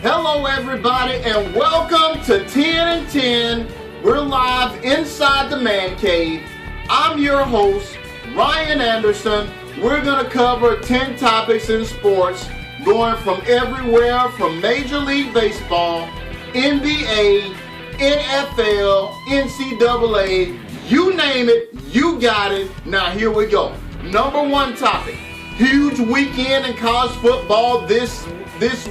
Hello everybody and welcome to 10 and 10. We're live inside the man cave. I'm your host, Ryan Anderson. We're going to cover 10 topics in sports going from everywhere from Major League Baseball, NBA, NFL, NCAA, you name it, you got it. Now here we go. Number one topic, huge weekend in college football this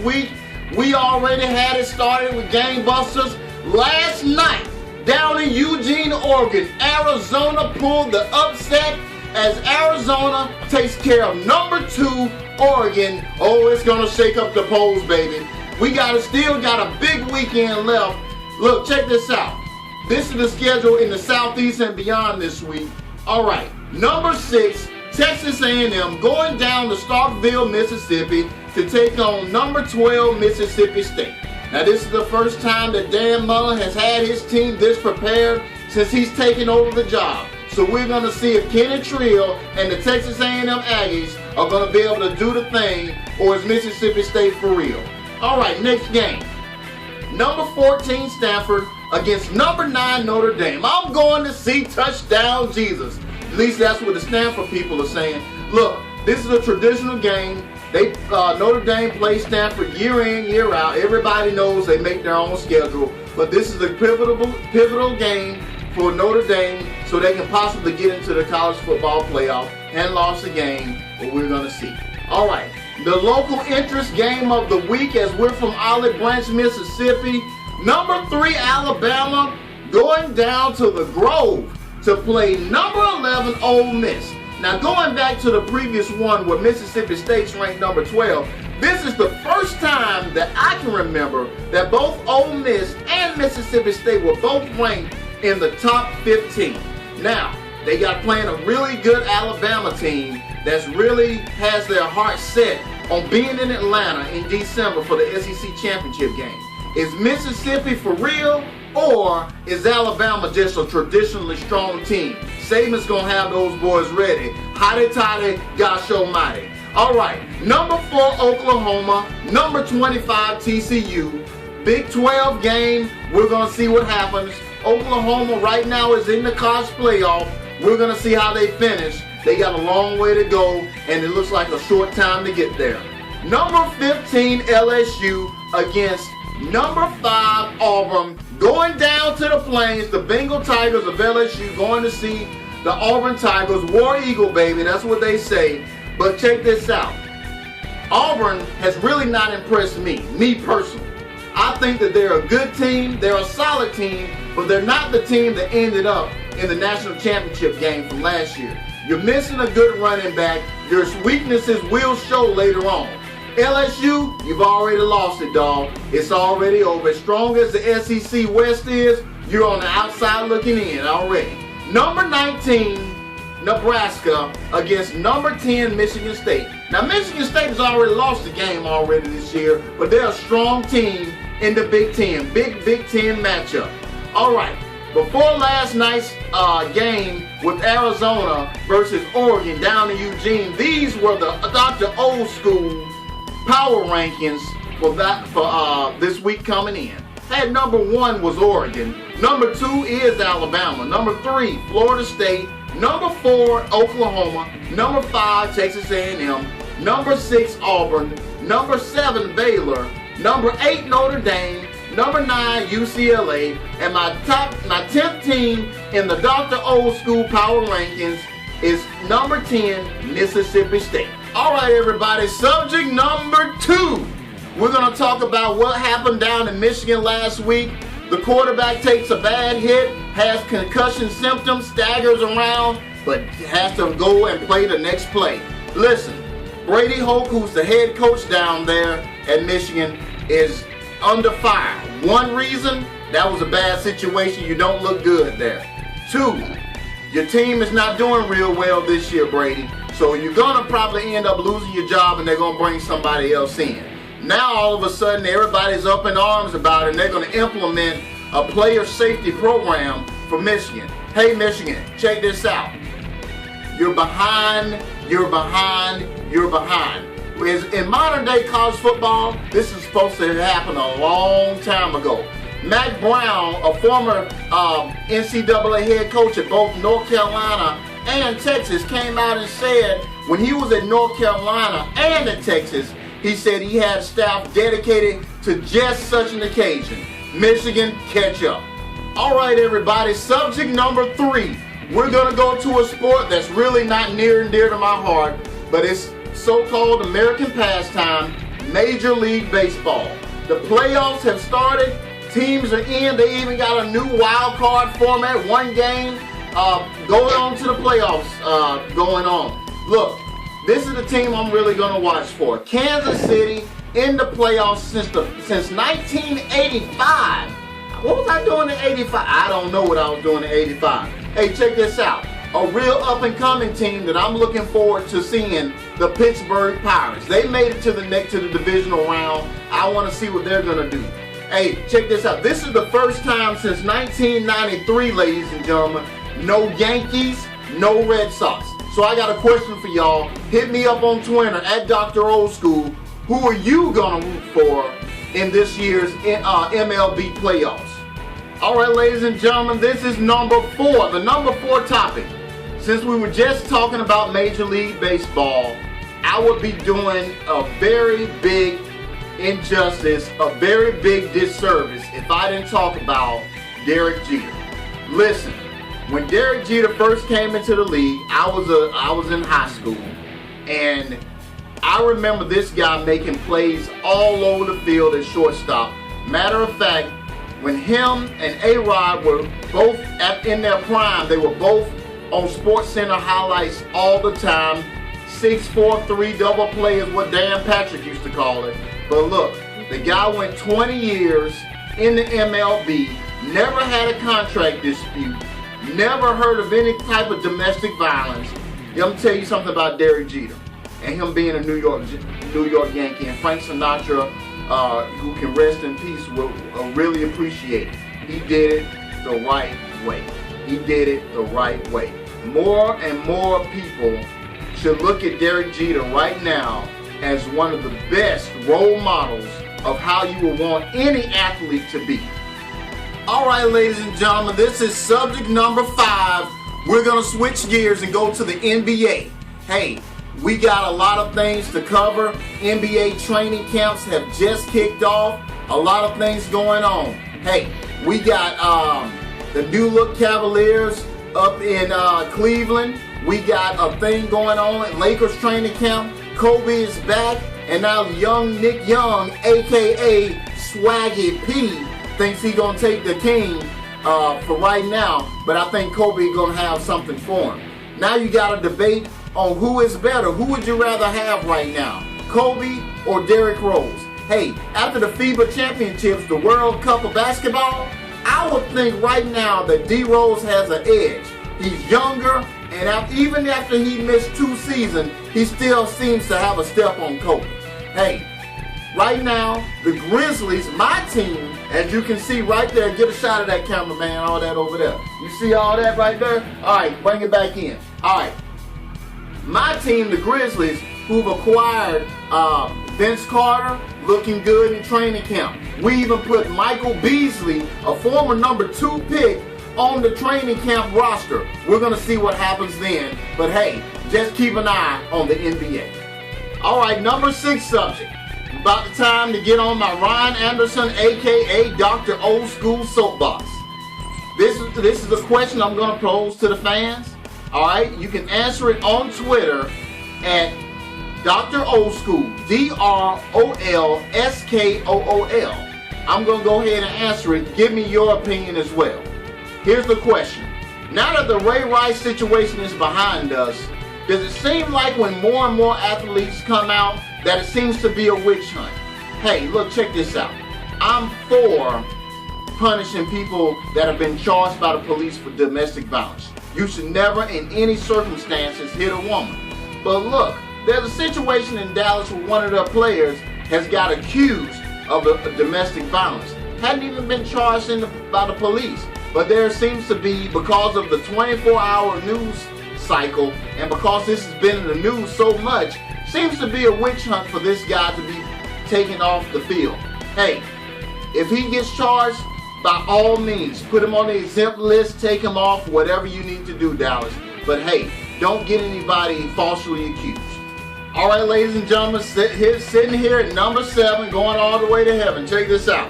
week. We already had it started with gangbusters. Last night, down in Eugene, Oregon, Arizona pulled the upset as Arizona takes care of number 2, Oregon. Oh, it's going to shake up the polls, baby. We still got a big weekend left. Look, check this out. This is the schedule in the Southeast and beyond this week. All right, number 6, Texas A&M going down to Starkville, Mississippi to take on number 12, Mississippi State. Now, this is the first time that Dan Mullen has had his team this prepared since he's taken over the job. So we're going to see if Kenny Trill and the Texas A&M Aggies are going to be able to do the thing, or is Mississippi State for real? All right, next game. Number 14, Stanford against number 9, Notre Dame. I'm going to see touchdown Jesus. At least that's what the Stanford people are saying. Look, this is a traditional game. Notre Dame plays Stanford year in, year out. Everybody knows they make their own schedule. But this is a pivotal game for Notre Dame so they can possibly get into the college football playoff and lost the game, but we're going to see. All right, the local interest game of the week as we're from Olive Branch, Mississippi. Number 3, Alabama going down to the Grove to play number 11, Ole Miss. Now, going back to the previous one where Mississippi State's ranked number 12, this is the first time that I can remember that both Ole Miss and Mississippi State were both ranked in the top 15. Now, they got playing a really good Alabama team that's really has their heart set on being in Atlanta in December for the SEC championship game. Is Mississippi for real, or is Alabama just a traditionally strong team? Saban's going to have those boys ready. Hotty-toddy, gosh almighty. All right, number 4, Oklahoma. Number 25, TCU. Big 12 game. We're going to see what happens. Oklahoma right now is in the college playoff. We're going to see how they finish. They got a long way to go, and it looks like a short time to get there. Number 15, LSU against number 5, Auburn, going down to the Plains. The Bengal Tigers of LSU going to see the Auburn Tigers. War Eagle, baby, that's what they say. But check this out. Auburn has really not impressed me personally. I think that they're a good team, they're a solid team, but they're not the team that ended up in the national championship game from last year. You're missing a good running back. Your weaknesses will show later on. LSU, you've already lost it, dog. It's already over. As strong as the SEC West is, you're on the outside looking in already. Number 19, Nebraska against number 10, Michigan State. Now, Michigan State has already lost the game already this year, but they're a strong team in the Big Ten. Big Ten matchup. All right, before last night's game with Arizona versus Oregon down in Eugene, these were the Dr. Old School power rankings for this week coming in. Hey, number 1 was Oregon. Number 2 is Alabama. Number 3, Florida State. Number 4, Oklahoma. Number 5, Texas A&M. Number 6, Auburn. Number 7, Baylor. Number 8, Notre Dame. Number 9, UCLA. And my 10th team in the Dr. Old School power rankings is number 10, Mississippi State. All right, everybody, subject number 2. We're going to talk about what happened down in Michigan last week. The quarterback takes a bad hit, has concussion symptoms, staggers around, but has to go and play the next play. Listen, Brady Hoke, who's the head coach down there at Michigan, is under fire. One reason, that was a bad situation. You don't look good there. 2, your team is not doing real well this year, Brady. So you're going to probably end up losing your job and they're going to bring somebody else in. Now all of a sudden everybody's up in arms about it and they're going to implement a player safety program for Michigan. Hey Michigan, check this out. You're behind. In modern day college football, this is supposed to happen a long time ago. Mack Brown, a former NCAA head coach at both North Carolina and Texas, came out and said when he was at North Carolina and at Texas, he said he had staff dedicated to just such an occasion. Michigan, catch up. All right, everybody, subject number 3. We're going to go to a sport that's really not near and dear to my heart, but it's so-called American pastime, Major League Baseball. The playoffs have started. Teams are in. They even got a new wild card format, one game going on to the playoffs going on. Look, this is the team I'm really going to watch for. Kansas City in the playoffs since 1985. What was I doing in 85? I don't know what I was doing in 85. Hey, check this out. A real up-and-coming team that I'm looking forward to seeing, the Pittsburgh Pirates. They made it to the divisional round. I want to see what they're going to do. Hey, check this out. This is the first time since 1993, ladies and gentlemen, no Yankees, no Red Sox. So I got a question for y'all. Hit me up on Twitter at Dr. Old School. Who are you going to root for in this year's MLB playoffs? All right, ladies and gentlemen, this is number 4, the number 4 topic. Since we were just talking about Major League Baseball, I would be doing a very big injustice, a very big disservice if I didn't talk about Derek Jeter. Listen, when Derek Jeter first came into the league, I was in high school, and I remember this guy making plays all over the field at shortstop. Matter of fact, when him and A-Rod were both in their prime, they were both on SportsCenter highlights all the time. 6-4-3 double play is what Dan Patrick used to call it. But look, the guy went 20 years in the MLB, never had a contract dispute, never heard of any type of domestic violence. I'm going to tell you something about Derek Jeter and him being a New York Yankee, and Frank Sinatra, who can rest in peace, will really appreciate it. He did it the right way. He did it the right way. More and more people should look at Derek Jeter right now as one of the best role models of how you would want any athlete to be. All right, ladies and gentlemen, this is subject number 5. We're going to switch gears and go to the NBA. Hey, we got a lot of things to cover. NBA training camps have just kicked off. A lot of things going on. Hey, we got the New Look Cavaliers up in Cleveland. We got a thing going on at Lakers training camp. Kobe is back, and now young Nick Young, a.k.a. Swaggy P, thinks he's going to take the king for right now, but I think Kobe is going to have something for him. Now you got a debate on who is better. Who would you rather have right now, Kobe or Derrick Rose? Hey, after the FIBA Championships, the World Cup of basketball, I would think right now that D. Rose has an edge. He's younger, and even after he missed 2 seasons, he still seems to have a step on Kobe. Hey, right now, the Grizzlies, my team, as you can see right there, get a shot of that cameraman, all that over there. You see all that right there? All right, bring it back in. All right, my team, the Grizzlies, who've acquired Vince Carter, looking good in training camp. We even put Michael Beasley, a former number 2 pick, on the training camp roster. We're going to see what happens then. But hey, just keep an eye on the NBA. All right, number 6 subject. About the time to get on my Ryan Anderson, a.k.a. Dr. Old School soapbox. This is a question I'm going to pose to the fans. All right, you can answer it on Twitter at Dr. Old School, DROLSKOOL. I'm going to go ahead and answer it. Give me your opinion as well. Here's the question. Now that the Ray Rice situation is behind us, does it seem like when more and more athletes come out that it seems to be a witch hunt? Hey, look, check this out. I'm for punishing people that have been charged by the police for domestic violence. You should never in any circumstances hit a woman. But look, there's a situation in Dallas where one of their players has got accused of domestic violence. Hadn't even been charged by the police. But there seems to be, because of the 24-hour news cycle, and because this has been in the news so much, Seems to be a witch hunt for this guy to be taken off the field. Hey, if he gets charged, by all means, put him on the exempt list, take him off, whatever you need to do, Dallas. But hey, don't get anybody falsely accused. All right, ladies and gentlemen, sitting here at number 7, going all the way to heaven. Check this out.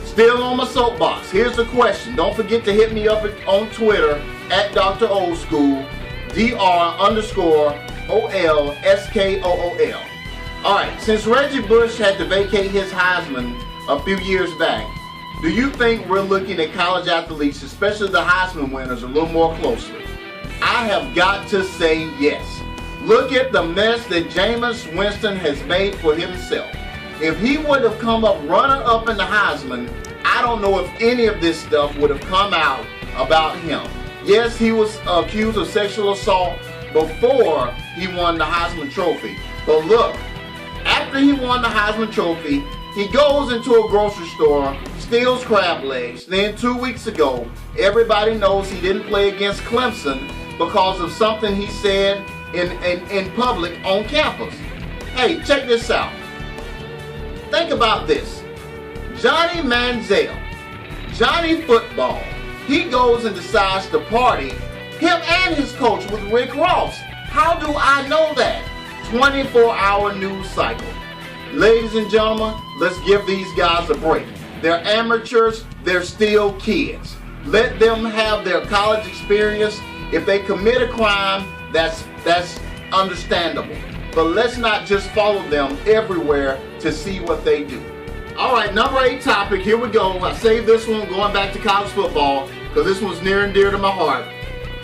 Still on my soapbox. Here's the question. Don't forget to hit me up on Twitter at Dr. Old School, Dr_OLSKOOL. All right, since Reggie Bush had to vacate his Heisman a few years back, do you think we're looking at college athletes, especially the Heisman winners, a little more closely? I have got to say yes. Look at the mess that Jameis Winston has made for himself. If he would have come up runner-up in the Heisman, I don't know if any of this stuff would have come out about him. Yes, he was accused of sexual assault before he won the Heisman Trophy. But look, after he won the Heisman Trophy, he goes into a grocery store, steals crab legs. Then 2 weeks ago, everybody knows he didn't play against Clemson because of something he said in public on campus. Hey, check this out. Think about this. Johnny Manziel, Johnny Football, he goes and decides to party, him and his coach, with Rick Ross. How do I know that? 24-hour news cycle. Ladies and gentlemen, let's give these guys a break. They're amateurs, they're still kids. Let them have their college experience. If they commit a crime, that's understandable. But let's not just follow them everywhere to see what they do. All right, number 8 topic, here we go. I saved this one going back to college football because this one's near and dear to my heart.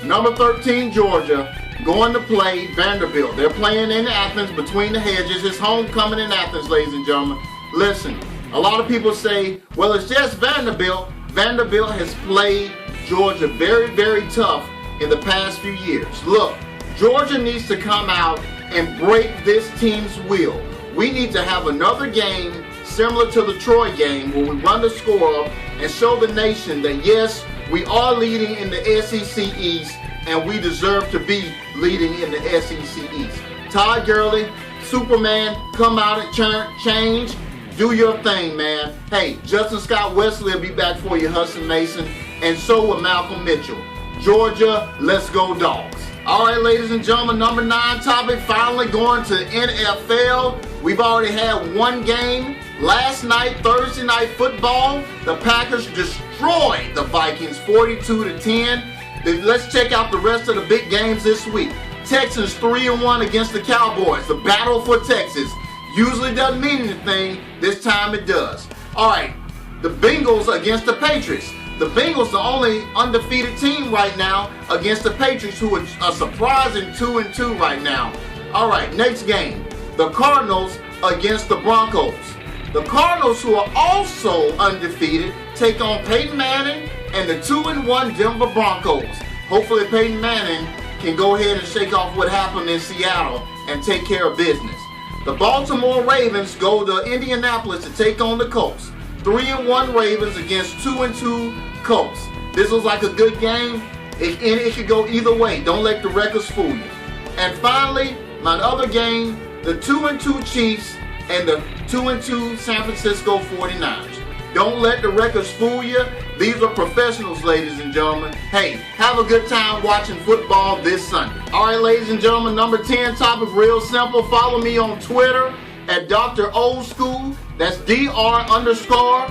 Number 13, Georgia, going to play Vanderbilt. They're playing in Athens, between the hedges. It's homecoming in Athens, ladies and gentlemen. Listen, a lot of people say, well, it's just Vanderbilt. Vanderbilt has played Georgia very, very tough in the past few years. Look, Georgia needs to come out and break this team's will. We need to have another game similar to the Troy game where we run the score up and show the nation that, yes, we are leading in the SEC East and we deserve to be leading in the SEC East. Todd Gurley, Superman, come out and change. Do your thing, man. Hey, Justin Scott Wesley will be back for you, Hudson Mason, and so will Malcolm Mitchell. Georgia, let's go Dogs. All right, ladies and gentlemen, number 9 topic, finally going to NFL. We've already had one game. Last night, Thursday Night Football, the Packers destroyed the Vikings 42-10. Let's check out the rest of the big games this week. Texans 3-1 against the Cowboys. The battle for Texas. Usually doesn't mean anything. This time it does. All right, the Bengals against the Patriots. The Bengals, the only undefeated team right now against the Patriots, who are a surprising 2-2 right now. All right, next game. The Cardinals against the Broncos. The Cardinals, who are also undefeated, take on Peyton Manning and the 2-1 Denver Broncos. Hopefully Peyton Manning can go ahead and shake off what happened in Seattle and take care of business. The Baltimore Ravens go to Indianapolis to take on the Colts. 3-1 Ravens against 2-2 Colts. This was like a good game. It could go either way. Don't let the records fool you. And finally, my other game, the 2-2 Chiefs and the 2-2 San Francisco 49ers. Don't let the records fool you. These are professionals, ladies and gentlemen. Hey, have a good time watching football this Sunday. All right, ladies and gentlemen, number 10 topic, real simple. Follow me on Twitter at Dr. Old School. That's Dr_OLSKOOL.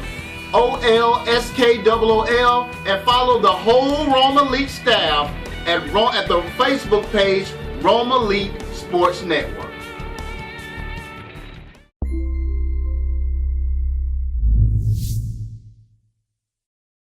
And follow the whole Roma Elite staff at the Facebook page Roma Elite Sports Network.